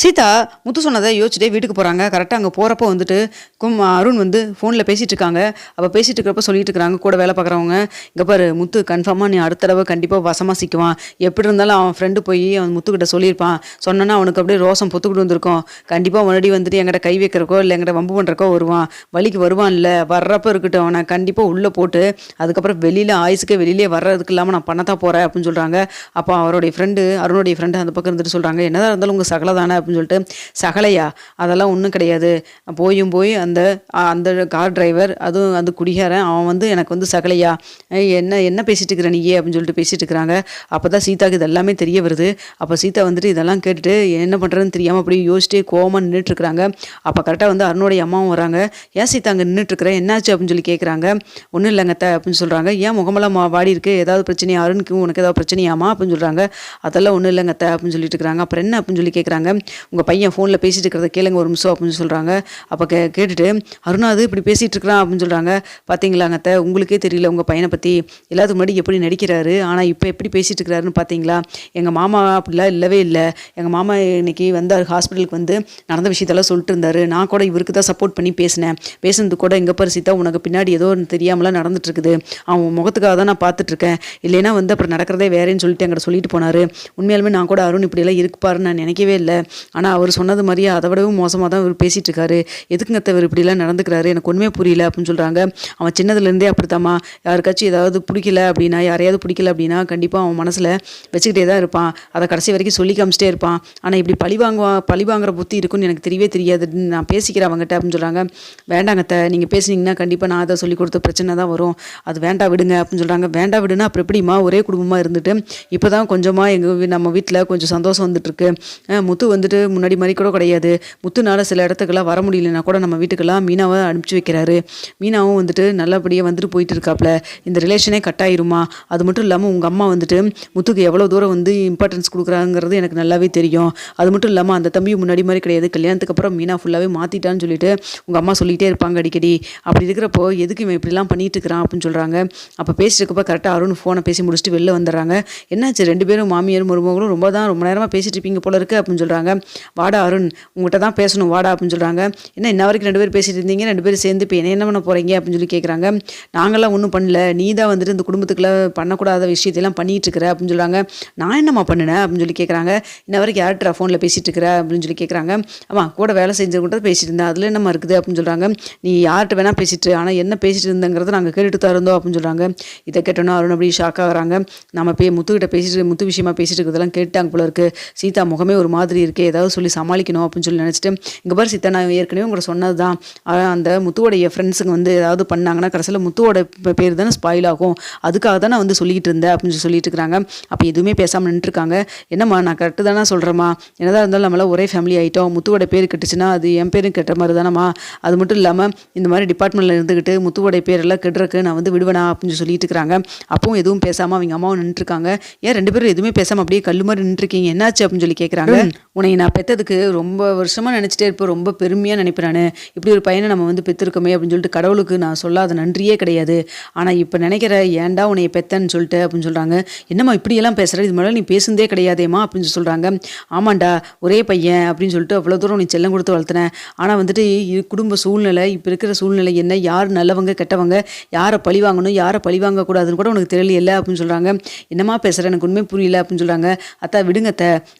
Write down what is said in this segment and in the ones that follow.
சீதா முத்து சொன்னதை யோசிச்சுட்டே வீட்டுக்கு போகிறாங்க. கரெக்டாக அங்கே போகிறப்போ வந்துட்டு அருண் வந்து ஃபோனில் பேசிகிட்டு இருக்காங்க. அப்போ பேசிகிட்டு இருக்கிறப்ப சொல்லிட்டு இருக்கிறாங்க கூட வேலை பார்க்குறவங்க, இங்கே பாரு முத்து கன்ஃபார்மாக நீ அடுத்த தடவை கண்டிப்பாக வசமாக சிக்குவான். எப்படி இருந்தாலும் அவன் ஃப்ரெண்டு போய் அவன் முத்துக்கிட்ட சொல்லியிருப்பான். சொன்னோன்னா அவனுக்கு அப்படியே ரோசம் பொத்துக்கிட்டு வந்திருக்கும். கண்டிப்பாக முன்னாடி வந்துட்டு எங்கிட்ட கை வைக்கிறக்கோ இல்லை எங்கிட்ட வம்பு பண்ணுறக்கோ வருவான். வழிக்கு வருவான்ல, வர்றப்போ இருக்கட்டும் அவனை கண்டிப்பாக உள்ளே போட்டு அதுக்கப்புறம் வெளியில் ஆயுசுக்கே வெளியிலே வர்றதுக்கு இல்லாமல் நான் பண்ணத்தான் போகிறேன் அப்படின்னு சொல்கிறாங்க. அப்போ அவருடைய ஃப்ரெண்டு அருணுடைய ஃப்ரெண்டு அந்த பக்கம் இருந்துட்டு சொல்கிறாங்க, என்னதான் இருந்தாலும் உங்கள் சகலை தானே அப்படின்னு சொல்லிட்டு. சகலையா? அதெல்லாம் ஒன்றும் கிடையாது. போய் அந்த அந்த கார் டிரைவர், அதுவும் அந்த குடிகாரன், அவன் வந்து எனக்கு வந்து சகலையா, என்ன என்ன பேசிட்டு இருக்கிற நீயே அப்படின்னு சொல்லிட்டு பேசிட்டு இருக்கிறாங்க. அப்போ தான் சீதாவுக்கு இது எல்லாமே தெரிய வருது. அப்போ சீதா வந்துட்டு இதெல்லாம் கேட்டுட்டு என்ன பண்ணுறதுன்னு தெரியாமல் அப்படி யோசிச்சுட்டே கோவமாக நின்றுட்டுருக்குறாங்க. அப்போ கரெக்டாக வந்து அருணுடைய அம்மாவும் வராங்க. ஏன் சீதா அங்கே நின்றுட்டுருக்குறேன், என்னாச்சு அப்படின்னு சொல்லி கேட்குறாங்க. ஒன்றும் இல்லைங்க அப்படின்னு சொல்கிறாங்க. ஏன் முகமெல்லாம் வாடி இருக்குது, ஏதாவது பிரச்சனையா, அருணுக்கு உனக்கு ஏதாவது பிரச்சனையாமா அப்படின்னு சொல்கிறாங்க. அதெல்லாம் ஒன்றும் இல்லைங்க அப்படின்னு சொல்லிட்டு இருக்கிறாங்க. அப்புறம் என்ன அப்படின்னு சொல்லி கேட்குறாங்க. உங்கள் பையன் ஃபோனில் பேசிகிட்டு இருக்கிறத கேளுங்க ஒரு நிமிஷம் அப்படின்னு சொல்கிறாங்க. அப்போ கேட்டுட்டு அருணா அது இப்படி பேசிகிட்டு இருக்கிறான் அப்படின்னு சொல்கிறாங்க. பார்த்தீங்களாங்க உங்களுக்கே தெரியல உங்கள் பையனை பற்றி, எல்லாத்துக்கு முன்னாடி எப்படி நடிக்கிறாரு, ஆனால் இப்போ எப்படி பேசிகிட்டு இருக்கிறாருன்னு பார்த்தீங்களா. எங்கள் மாமா அப்படிலாம் இல்லவே இல்லை. எங்கள் மாமா இன்னைக்கு வந்தார் ஹாஸ்பிட்டலுக்கு, வந்து நடந்த விஷயத்தெல்லாம் சொல்லிட்டு இருந்தார். நான் கூட இவருக்கு தான் சப்போர்ட் பண்ணி பேசுனது கூட எங்கே பரிசித்தா உனக்கு பின்னாடி ஏதோ தெரியாமலாம் நடந்துட்டு இருக்குது, அவன் முகத்துக்காக தான் நான் பார்த்துட்ருக்கேன், இல்லைன்னா வந்து அப்புறம் நடக்கிறதே வேறேன்னு சொல்லிட்டு எங்கிட்ட சொல்லிட்டு போனார். உண்மையாலுமே நான் கூட அருண் இப்படியெல்லாம் இருப்பாருன்னு நான் நினைக்கவே இல்லை. ஆனால் அவர் சொன்னது மாதிரியே அதை விடவும் மோசமாக தான் இவர் பேசிகிட்டு இருக்காரு. எதுக்குங்க இவர் இப்படிலாம் நடந்துக்கிறாரு, எனக்கு ஒன்றுமே புரியல அப்படின்னு சொல்கிறாங்க. அவன் சின்னதுலேருந்தே அப்படித்தாம்மா, யாருக்காச்சும் ஏதாவது பிடிக்கல அப்படின்னா, யாரையாவது பிடிக்கல அப்படின்னா கண்டிப்பாக அவன் மனசில் வச்சுக்கிட்டே தான் இருப்பான். அதை கடைசி வரைக்கும் சொல்லி காமிச்சிட்டே இருப்பான். ஆனால் இப்படி பழி வாங்குற புத்தி இருக்குன்னு எனக்கு தெரியவே தெரியாது, நான் பேசிக்கிறேன் அவங்ககிட்ட அப்படின்னு சொல்கிறாங்க. வேண்டாங்க நீங்கள் பேசுனீங்கன்னா கண்டிப்பாக நான் அதை சொல்லி கொடுத்த பிரச்சனை தான் வரும், அது வேண்டாம் விடுங்க அப்படின்னு சொல்கிறாங்க. வேண்டாம் விடுனா அப்புறம் எப்படிமா, ஒரே குடும்பமாக இருந்துட்டு இப்போ தான் கொஞ்சமாக நம்ம வீட்டில் கொஞ்சம் சந்தோஷம் வந்துட்டுருக்கு. முத்து வந்துட்டு முன்னாடி மாதிரி கூட கிடையாது. முத்துனால சில இடத்துக்கெல்லாம் வர முடியலன்னா கூட நம்ம வீட்டுக்கெல்லாம் மீனாவை அனுப்பிச்சி வைக்கிறாரு. மீனாவும் வந்துட்டு நல்லபடியாக வந்துட்டு போயிட்டு இருக்காப்புல. இந்த ரிலேஷனே கட் ஆயிருமா. அது மட்டும் இல்லாமல் உங்கள் அம்மா வந்துட்டு முத்துக்கு எவ்வளோ தூரம் வந்து இம்பார்ட்டன்ஸ் கொடுக்குறாங்கிறது எனக்கு நல்லாவே தெரியும். அது மட்டும் இல்லாமல் அந்த தம்பி முன்னாடி மாதிரி கிடையாது, கல்யாணத்துக்கு அப்புறம் மீனா ஃபுல்லாகவே மாற்றிட்டான்னு சொல்லிட்டு உங்கள் அம்மா சொல்லிகிட்டே இருப்பாங்க அடிக்கடி. அப்படி இருக்கிறப்போ எதுக்கு இவன் இப்படிலாம் பண்ணிட்டு இருக்கிறான் அப்படின்னு சொல்கிறாங்க. அப்போ பேசிட்டு கரெக்டாக அருண் ஃபோனை பேசி முடிச்சுட்டு வெளில வந்துடுறாங்க. என்னாச்சு ரெண்டு பேரும் மாமியார் மருமகளும் ரொம்ப நேரமாக பேசிட்டு இருப்பீங்க போல இருக்கு அப்படின்னு சொல்கிறாங்க. வாடா அருண், உங்கள்கிட்ட தான் பேசணும் வாடா அப்படின்னு சொல்கிறாங்க. என்ன இன்ன வரைக்கும் ரெண்டு பேரும் பேசிட்டு இருந்தீங்க, ரெண்டு பேரும் சேர்ந்து இப்போ என்ன பண்ண போகிறீங்க அப்படின்னு சொல்லி கேட்குறாங்க. நாங்களாம் ஒன்றும் பண்ணல, நீ தான் வந்துட்டு இந்த குடும்பத்துக்குள்ள பண்ணக்கூடாத விஷயத்தையெல்லாம் பண்ணிட்டு இருக்கிற அப்படின்னு சொல்கிறாங்க. நான் என்னம்மா பண்ணினேன் அப்படின்னு சொல்லி கேட்குறாங்க. இன்ன வரைக்கும் யார்கிட்ட ஃபோனில் பேசிட்டு இருக்கிற அப்படின்னு சொல்லி கேட்குறாங்க. ஆமாம் கூட வேலை செஞ்சவங்கள்ட்ட பேசிட்டு இருந்தேன், அதில் என்னம்மா இருக்குது அப்படின்னு சொல்கிறாங்க. நீ யார்கிட்ட வேணால் பேசிட்டு, ஆனால் என்ன பேசிட்டு இருந்தங்கிறத நாங்கள் கேட்டுட்டு தான் இருந்தோம் அப்படின்னு சொல்கிறாங்க. இதை கேட்டோன்னா அருண் அப்படி ஷாக் ஆகுறாங்க. நம்ம முத்துக்கிட்ட பேசிட்டு முத்து விஷயமா பேசிட்டு இருக்கிறதெல்லாம் கேட்டாங்க போல இருக்கு. சீதா முகமே ஒரு மாதிரி இருக்கே, ஏதாவது சொல்லி சமாளிக்கணும் அப்படின்னு சொல்லி நினச்சிட்டு, இங்கே பாரு சீதா, நான் ஏற்கனவே உங்களை சொன்னது தான், அந்த முத்துவோடைய ஃப்ரெண்ட்ஸுங்க வந்து ஏதாவது பண்ணாங்கன்னா கடைசியில் முத்துவோட பேர் தானே ஸ்பாயில் ஆகும், அதுக்காக தான் நான் வந்து சொல்லிக்கிட்டு இருந்தேன் அப்படின்னு சொல்லிட்டு இருக்கிறாங்க. அப்போ எதுவுமே பேசாமல் நின்றுருக்காங்க. என்னம்மா நான் கரெக்டு தானே சொல்கிறேம்மா, என்னதான் இருந்தாலும் நம்மளாம் ஒரே ஃபேமிலி ஆகிட்டோம், முத்துவோட பேர் கெட்டுச்சுன்னா அது என் பேரும் கெட்ட மாதிரி தானம்மா. அது மட்டும் இல்லாமல் இந்த மாதிரி டிபார்ட்மெண்ட்டில் இருந்துக்கிட்டு முத்துவோடைய பேரெல்லாம் கெடுறக்கு நான் வந்து விடுவேனா அப்படின்னு சொல்லிட்டு இருக்கிறாங்க. அப்பவும் எதுவும் பேசாமல் அவங்க அம்மாவும் நின்றுருக்காங்க. ஏன் ரெண்டு பேரும் எதுவுமே பேசாமல் அப்படியே கல்லு மாதிரி நின்றுருக்கீங்க, என்னாச்சு அப்படின்னு சொல்லி கேட்குறாங்க. உன்னை நான் பெற்றதுக்கு ரொம்ப வருஷமாக நினச்சிட்டே இருப்பேன், ரொம்ப பெருமையாக நினைப்பேன் நான், இப்படி ஒரு பையனை நம்ம வந்து பெற்றிருக்கோமே அப்படின்னு சொல்லிட்டு கடவுளுக்கு நான் சொல்லாத நன்றியே கிடையாது. ஆனால் இப்போ நினைக்கிற ஏன்டா உன்னை பெத்தன்னு சொல்லிட்டு அப்படின்னு சொல்கிறாங்க. என்னம்மா இப்படியெல்லாம் பேசுகிற, இது மேலே நீ பேசுனதே கிடையாதேம்மா அப்படின்னு சொல்கிறாங்க. ஆமாண்டா ஒரே பையன் அப்படின்னு சொல்லிட்டு அவ்வளோ தூரம் நீ செல்லம் கொடுத்து வளர்த்துனேன். ஆனால் வந்துட்டு குடும்ப சூழ்நிலை, இப்போ இருக்கிற சூழ்நிலை என்ன, யார் நல்லவங்க கெட்டவங்க, யாரை பழி வாங்கணும் யாரை பழி வாங்கக்கூடாதுன்னு கூட உனக்கு தெரியல அப்படின்னு சொல்கிறாங்க. என்னம்மா பேசுகிற, எனக்கு உண்மை புரியல அப்படின்னு சொல்கிறாங்க. அத்தா விடுங்க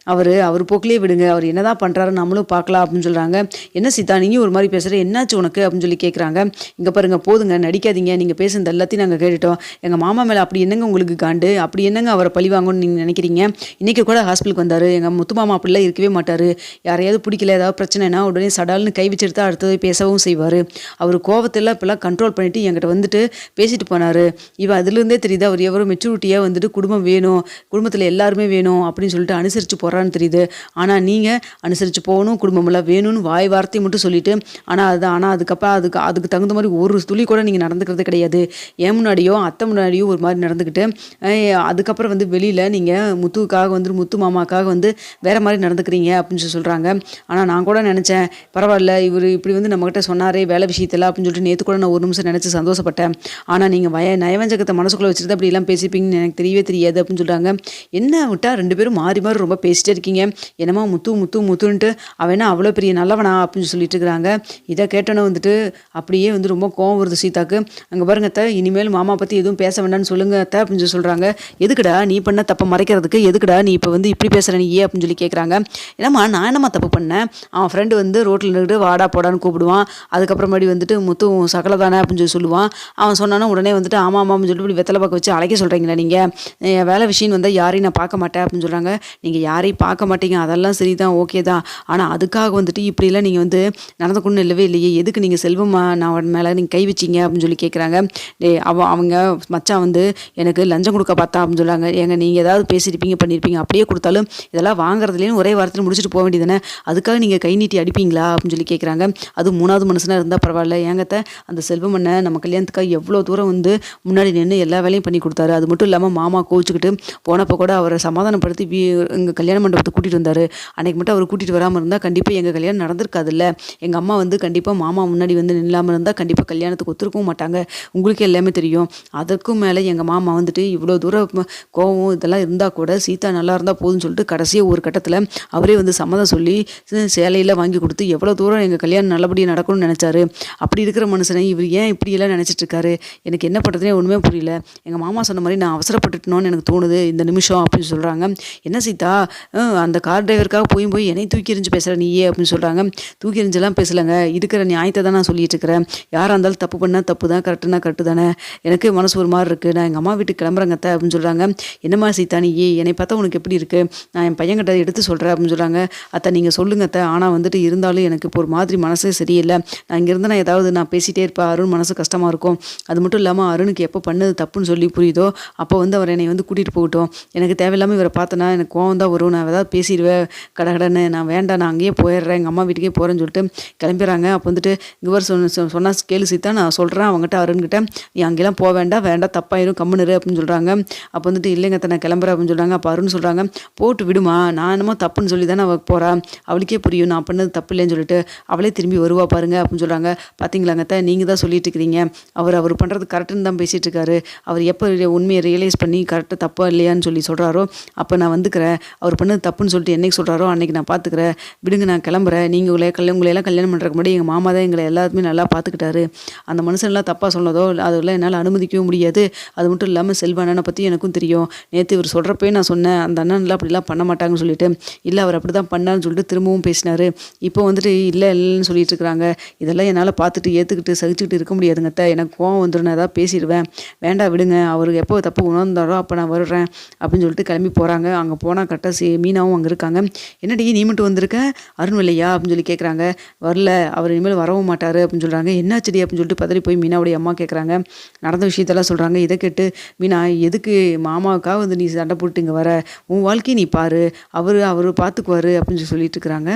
அவர் போக்கிலே விடுங்க, அவர் என்னதான் பண்ணுறாரு நம்மளும் பார்க்கலாம் அப்படின்னு சொல்கிறாங்க. என்ன சீதா நீயும் ஒரு மாதிரி பேசுகிற, என்னாச்சு உனக்கு அப்படின்னு சொல்லி கேட்குறாங்க. இங்கே பாருங்க போதுங்க நடிக்காதீங்க, நீங்கள் பேசுனது எல்லாத்தையும் நாங்கள் கேட்டுட்டோம். எங்கள் மாமா மேலே அப்படி என்னங்க உங்களுக்கு காண்டு, அப்படி என்னங்க அவரை பழி வாங்கணும்னு நீங்கள் நினைக்கிறீங்க. இன்றைக்கி கூட ஹாஸ்பிட்டலுக்கு வந்தார், எங்கள் முத்து மாமா அப்படிலாம் இருக்கவே மாட்டார். யாரையாவது பிடிக்கல ஏதாவது பிரச்சனைனா உடனே சடால்னு கை வச்சுட்டு தான் அடுத்தது பேசவும் செய்வார். அவர் கோவத்தெல்லாம் இப்போல்லாம் கண்ட்ரோல் பண்ணிவிட்டு என்கிட்ட வந்துட்டு பேசிட்டு போனார். இவன் அதுலேருந்தே தெரியுது அவர் எவ்வளோ மெச்சூரிட்டியாக வந்துட்டு குடும்பம் வேணும், குடும்பத்தில் எல்லாருமே வேணும் அப்படின்னு சொல்லிட்டு அனுசரித்து போகிறான்னு தெரியுது. ஆனால் நீங்கள் அனுசரித்து போகணும், குடும்பமெல்லாம் வேணும்னு வாய் வார்த்தை மட்டும் சொல்லிவிட்டு, ஆனால் அதுக்கப்புறம் அதுக்கு தகுந்த மாதிரி ஒரு துளி கூட நீங்கள் நடந்துக்கிறது கிடையாது. ஏன் முன்னாடியோ அத்தை முன்னாடியோ ஒரு மாதிரி நடந்துக்கிட்டு அதுக்கப்புறம் வந்து வெளியில் நீங்கள் முத்துவுக்காக வந்துட்டு முத்து மாமாக்காக வந்து வேறு மாதிரி நடந்துக்கிறீங்க அப்படின்னு சொல்கிறாங்க. ஆனால் நான் கூட நினச்சேன் பரவாயில்ல இவர் இப்படி வந்து நம்மக்கிட்ட சொன்னாரே வேலை விஷயத்தில் அப்படின்னு சொல்லிட்டு நேற்று கூட நான் ஒரு நிமிஷம் நினச்சி சந்தோஷப்பட்டேன். ஆனால் நீங்கள் நயவஞ்சகத்தை மனசுக்குள்ளே வச்சுட்டு அப்படிலாம் பேசிப்பீங்கன்னு எனக்கு தெரியவே தெரியாது அப்படின்னு சொல்கிறாங்க. என்ன விட்டால் ரெண்டு பேரும் மாறி ரொம்ப பேசிட்டே இருக்கீங்க, என்னமோ முத்து முத்து முத்து முத்துன்ட்டு அவன் என்ன அவ்வளோ பெரிய நல்லவனா அப்படின்னு சொல்லிட்டு இருக்கிறாங்க. இதை கேட்டோன்னே வந்துட்டு அப்படியே வந்து ரொம்ப கோவம் வருது சீதாக்கு. அங்கே பாருங்க அத்தை, இனிமேல் மாமா பற்றி எதுவும் பேச வேண்டாம்னு சொல்லுங்க அத்தை அப்படின்னு சொல்லி சொல்கிறாங்க. எதுக்குடா நீ பண்ண தப்பை மறைக்கிறதுக்கு, எதுக்குடா நீ இப்போ வந்து இப்படி பேசுகிற நீ அப்படின்னு சொல்லி கேட்குறாங்க. என்னம்மா நான் என்னம்மா தப்பு பண்ணேன்? அவன் ஃப்ரெண்டு வந்து ரோட்டில் நின்றுட்டு வாடா போடான்னு கூப்பிடுவான். அதுக்கப்புறமாடி வந்துட்டு முத்து சகல தானே அப்படின்னு சொல்லி சொல்லுவான். அவன் சொன்னானா உடனே வந்துட்டு ஆமாம் ஆமாம்னு சொல்லிட்டு இப்படி வெத்தலை பார்க்க வச்சு அழைக்க சொல்கிறீங்களா நீங்கள்? என் வேலை விஷயம் வந்தால் யாரையும் நான் பார்க்க மாட்டேன் அப்படின்னு சொல்கிறாங்க. நீங்கள் யாரையும் பார்க்க மாட்டீங்க, அதெல்லாம் சரி தான், ஓகே தான். ஆனால் அதுக்காக வந்துட்டு இப்படிலாம் நீங்கள் வந்து நடந்துக்கணும்னு இல்லவே இல்லையே. எதுக்கு நீங்கள் செல்வமா நான் அவன் மேலே நீங்கள் கை வச்சிங்க அப்படின்னு சொல்லி கேட்குறாங்க. அவங்க மச்சான் வந்து எனக்கு லஞ்சம் கொடுக்க பார்த்தா அப்படின்னு சொல்கிறாங்க. ஏங்க நீங்கள் ஏதாவது பேசியிருப்பீங்க பண்ணியிருப்பீங்க, அப்படியே கொடுத்தாலும் இதெல்லாம் வாங்குறதுலேயும் ஒரே வாரத்தில் முடிச்சுட்டு போக வேண்டியதானே, அதுக்காக நீங்கள் கை நீட்டி அடிப்பீங்களா அப்படின்னு சொல்லி கேட்குறாங்க. அது 3வது மனுஷனாக இருந்தால் பரவாயில்ல, ஏங்கத்த அந்த செல்வமண்ணை நம்ம கல்யாணத்துக்காக எவ்வளோ தூரம் வந்து முன்னாடி நின்று எல்லா வேலையும் பண்ணி கொடுத்தாரு. அது மட்டும் இல்லாமல் மாமா கோவிச்சுக்கிட்டு போனப்போ கூட அவரை சமாதானப்படுத்தி எங்கள் கல்யாண மண்டபத்துக்கு கூட்டிகிட்டு வந்தார். அன்றைக்கி மட்டும் அவர் கூட்டிகிட்டு வராமல் இருந்தால் கண்டிப்பாக எங்கள் கல்யாணம் நடந்திருக்காதுல்ல. எங்கள் அம்மா வந்து கண்டிப்பாக மாமா முன்னாடி வந்து நில்லாமல் இருந்தால் கண்டிப்பாக கல்யாணத்துக்கு ஒத்துருக்கவும் மாட்டாங்க. உங்களுக்கு எல்லாமே தெரியும். அதற்கும் மேலே எங்கள் மாமா வந்துட்டு இவ்வளோ தூரம் கோவம் இதெல்லாம் இருந்தால் கூட சீதா நல்லா இருந்தால் போதும்னு சொல்லிட்டு கடைசியாக ஒரு கட்டத்தில் அவரே வந்து சம்மதம் சொல்லி சேலையில் வாங்கி கொடுத்து எவ்வளோ தூரம் எங்கள் கல்யாணம் நல்லபடியாக நடக்கணும்னு நினச்சாரு. அப்படி இருக்கிற மனுஷனை இவர் ஏன் இப்படியெல்லாம் நினச்சிட்டு இருக்காரு? எனக்கு என்ன பண்ணுறதுனே ஒன்றுமே புரியல. எங்கள் மாமா சொன்ன மாதிரி நான் அவசரப்பட்டுட்டணும்னு எனக்கு தோணுது இந்த நிமிஷம் அப்படின்னு சொல்கிறாங்க. என்ன சீதா, அந்த கார் டிரைவருக்காக போய் என்னை தூக்கி எறிஞ்சு பேசுகிற நீயே அப்படின்னு சொல்கிறாங்க. தூக்கி எறிஞ்செல்லாம் பேசலைங்க, இருக்கிற நியாயத்தை தான் நான் சொல்லிட்டு இருக்கிறேன். யாராக இருந்தாலும் தப்பு பண்ணால் தப்பு தான், கரெக்டுனா கரெக்டு தானே. எனக்கு மனசு ஒரு மாதிரி இருக்குது, நான் எங்கள் அம்மா வீட்டுக்கு கிளம்புறேங்க அத்தை அப்படின்னு சொல்கிறாங்க. என்னம்மா சீதா நீ என்னை பார்த்தா உனக்கு எப்படி இருக்குது? நான் என் பையன்கிட்ட எடுத்து சொல்கிறேன் அப்படின்னு சொல்கிறாங்க. அத்தை நீங்கள் சொல்லுங்க அத்தை, ஆனால் வந்துட்டு இருந்தாலும் எனக்கு இப்போ ஒரு மாதிரி மனசே சரியில்லை. நான் இங்கேருந்து நான் பேசிகிட்டே இருப்பேன், அருண் மனசு கஷ்டமாக இருக்கும். அது மட்டும் இல்லாமல் அருணுக்கு எப்போ பண்ணது தப்புன்னு சொல்லி புரியுதோ அப்போ வந்து அவர் என்னை வந்து கூட்டிகிட்டு போகட்டும். எனக்கு தேவையில்லாமல் இவரை பார்த்தேன்னா எனக்கு கோவம் தான் வரும், நான் ஏதாவது பேசிடுவேன் கடகடன்னு. நான் வேண்டாம், நான் அங்கேயே போயிடுறேன், எங்கள் அம்மா வீட்டுக்கே போகிறேன்னு சொல்லிட்டு கிளம்பிடுறாங்க. அப்போ வந்துட்டு இவர் சொன்னால் கேளு சீதா, நான் சொல்கிறேன் அவங்ககிட்ட அருண்கிட்ட, நீ அங்கேலாம் போக வேண்டாம், தப்பாயிரும், கம்முனு அப்படின்னு சொல்கிறாங்க. அப்போ வந்துட்டு இல்லைங்க நான் கிளம்புறேன் அப்படின்னு சொல்கிறாங்க. அப்போ அருண் சொல்கிறாங்க, போட்டு விடுமா, நான் என்னமோ தப்புன்னு சொல்லி தானே அவள் போகிறான், அவளுக்கே புரியும் நான் பண்ணது தப்பு இல்லைன்னு சொல்லிட்டு அவளே திரும்பி வருவா பாருங்க அப்படின்னு சொல்கிறாங்க. பார்த்தீங்களாங்க நீங்கள் தான் சொல்லிட்டு இருக்கிறீங்க, அவர் பண்ணுறது கரெக்டுன்னு தான் பேசிகிட்டு இருக்காரு. அவர் எப்போ உண்மையை ரியலைஸ் பண்ணி கரெக்டாக தப்பா இல்லையான்னு சொல்லி சொல்கிறாரோ அப்போ நான் வந்துக்கிறேன். அவர் பண்ணது தப்புன்னு சொல்லிட்டு என்னைக்கு சொல்கிறாரோ அன்றைக்கி நான் பார்த்துக்கிறேன், விடுங்க நான் கிளம்புறேன். நீங்கள் உங்களையெல்லாம் கல்யாணம் பண்ணுறதுக்கு முன்னாடி எங்கள் மாமா தான் எங்களை எல்லாருமே நல்லா பார்த்துக்கிட்டாரு. அந்த மனுஷன்லாம் தப்பாக சொன்னதோ அதெல்லாம் என்னால் அனுமதிக்கவும் முடியாது. அது மட்டும் இல்லாமல் செல்வ அண்ணனை பற்றி எனக்கும் தெரியும். நேற்று இவர் சொல்கிறப்பே நான் சொன்னேன் அந்த அண்ணன்லாம் அப்படிலாம் பண்ண மாட்டாங்கன்னு சொல்லிட்டு, இல்லை அவர் அப்படி தான் பண்ணான்னு சொல்லிட்டு திரும்பவும் பேசினார். இப்போ வந்துட்டு இல்லைன்னு சொல்லிட்டு இருக்கிறாங்க. இதெல்லாம் என்னால் பார்த்துட்டு ஏற்றுக்கிட்டு சகிச்சுக்கிட்டு இருக்க முடியாதுங்க அத்தை, எனக்கு கோவம் வந்துடும், நான் ஏதாவது பேசிடுவேன். வேண்டாம் விடுங்க, அவர் எப்போ தப்பு உணர்ந்தாரோ அப்போ நான் வருறேன் அப்படின்னு சொல்லிட்டு கிளம்பி போகிறாங்க. அங்கே போனால் கரெக்டாக மீனாவும் அங்கே இருக்காங்க. என்னடி நீ மட்டும் வந்திருக்க, அருண் இல்லையா அப்படின்னு சொல்லி கேட்குறாங்க. வரல, அவர் இனிமேல் வரவும் மாட்டார் அப்படின்னு சொல்கிறாங்க. என்னாச்சுடி அப்படின்னு சொல்லிட்டு பதறி போய் மீனாவுடைய அம்மா கேட்குறாங்க. நடந்த விஷயத்தெல்லாம் சொல்கிறாங்க. இதை கேட்டு மீனா, எதுக்கு மாமாவுக்காக வந்து நீ சண்டை போட்டு இங்கே வர, உன் வாழ்க்கையை நீ பாரு, அவர் பார்த்துக்குவாரு அப்படின்னு சொல்லிட்டு இருக்கிறாங்க.